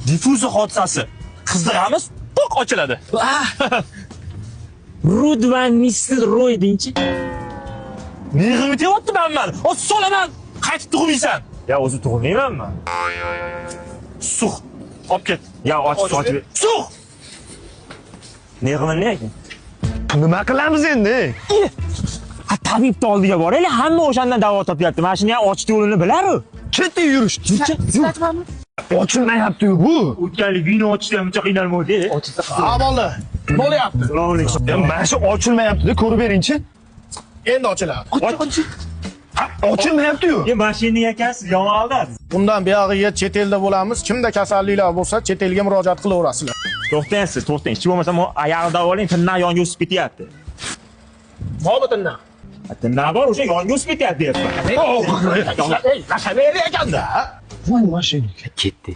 Diffuzer hodisasi. Qizdiramiz, to'q ochiladi. Rud va Mr. Roy deychi. Nega o'tyapman men? Solaman, qaytib tug'maysan. Ya o'zi tug'maymanmi? Suq. Olib ket. Ya ochib. Suq. Ne qilaman ekan? Nima qilamiz endi? Tabibni oldiga boraylik, hamma o'shandan davo topyapti. Mana shuni ham ochib yo'lini bilar-ku. Chetda yurish. Ochilmayapti-yu bu. O'tganlik vino ochishda ham uncha qiynalmaydi. Ha bola. Bo'lyapti. Assalomu alaykum. Mana shu ochilmayapti-da, ko'rib bering-chi. Endi ochiladi. Ochilmayapti-yu. Mashinaga ekansiz, yomon aldasiz. Bundan buyog'iga chet elda bo'lamiz. Kimda kasalliklar bo'lsa, chet elga murojaat qilaverasizlar. To'xtang siz, to'xtang. Hech bo'lmasa men oyog'ini davolang, tindan yonga o'sib ketyapti. Bormi tindan? Tindan bor, o'sha yonga o'sib ketyapti deyapman. Lashaver ekanda. Voy mashinaga Ketdi.